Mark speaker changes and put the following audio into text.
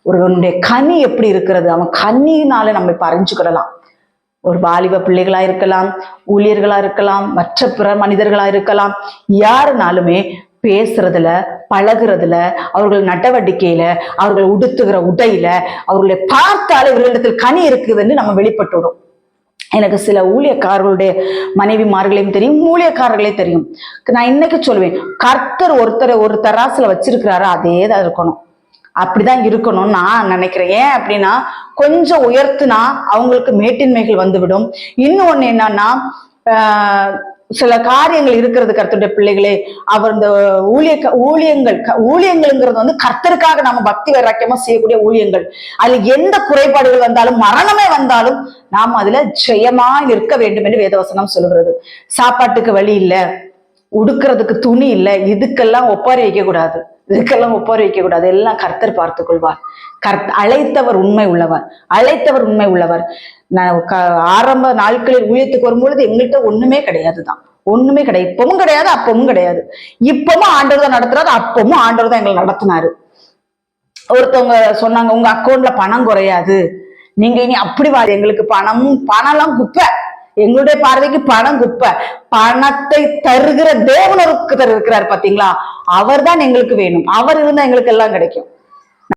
Speaker 1: ஒருவனுடைய கனி எப்படி இருக்கிறது, அவன் கனியினால நம்ம இப்ப அறிஞ்சுக்கிடலாம். ஒரு வாலிப பிள்ளைகளா இருக்கலாம், ஊழியர்களா இருக்கலாம், மற்ற பிற மனிதர்களா இருக்கலாம். யாருனாலுமே பேசுறதுல, பழகுறதுல, அவர்கள் நடவடிக்கையில, அவர்கள் உடுத்துகிற உடையில, அவர்களை பார்த்தாலே இவர்களிடத்தில் கனி இருக்குதுன்னு நம்ம வெளிப்பட்டுடும். எனக்கு சில ஊழியக்காரர்களுடைய மனைவிமார்களையும் தெரியும், ஊழியக்காரர்களே தெரியும். நான் இன்னைக்கு சொல்லுவேன், கர்த்தர் ஒரு தராசுல வச்சிருக்கிறாரு, அதே தான் இருக்கணும், அப்படிதான் இருக்கணும்னு நான் நினைக்கிறேன். ஏன் அப்படின்னா, கொஞ்சம் உயர்த்துனா அவங்களுக்கு மேட்டின்மைகள் வந்துவிடும். இன்னொன்னு என்னன்னா, சில காரியங்கள் இருக்கிறது கர்த்தருடைய பிள்ளைகளே. அவர் இந்த ஊழியங்கள்ங்கிறது வந்து கர்த்தருக்காக நாம பக்தி வைராக்கியமா செய்யக்கூடிய ஊழியங்கள். அதுல எந்த குறைபாடுகள் வந்தாலும், மரணமே வந்தாலும் நாம் அதுல ஜெயமா இருக்க வேண்டும் என்று வேதவசனம் சொல்லுகிறது. சாப்பாட்டுக்கு வழி இல்லை, உடுக்கிறதுக்கு துணி இல்லை, இதுக்கெல்லாம் ஒப்பாரி வைக்க கூடாது, எல்லாம் கர்த்தர் பார்த்துக் கொள்வார். அழைத்தவர் உண்மை உள்ளவர், உண்மை உள்ளவர். நான் ஆரம்ப நாட்களில் ஊழியத்துக்கு வரும்பொழுது எங்கள்கிட்ட ஒண்ணுமே கிடையாதுதான், ஒண்ணுமே கிடையாது. இப்பவும் கிடையாது, அப்பவும் கிடையாது. இப்பவும் ஆண்டவர் தான் நடத்துறாரு, அப்பவும் ஆண்டவர் தான் எங்களை நடத்தினாரு. ஒருத்தவங்க சொன்னாங்க, உங்க அக்கௌண்ட்ல பணம் குறையாது, நீங்க இனி அப்படி எங்களுக்கு பணம்லாம் குப்பை, எங்களுடைய பார்வைக்கு பணம் குப்பை, பணத்தை தருகிற தேவனருக்கு இருக்கிறார் பாத்தீங்களா, அவர் தான் எங்களுக்கு வேணும், அவர் இருந்தா எங்களுக்கு எல்லாம் கிடைக்கும்.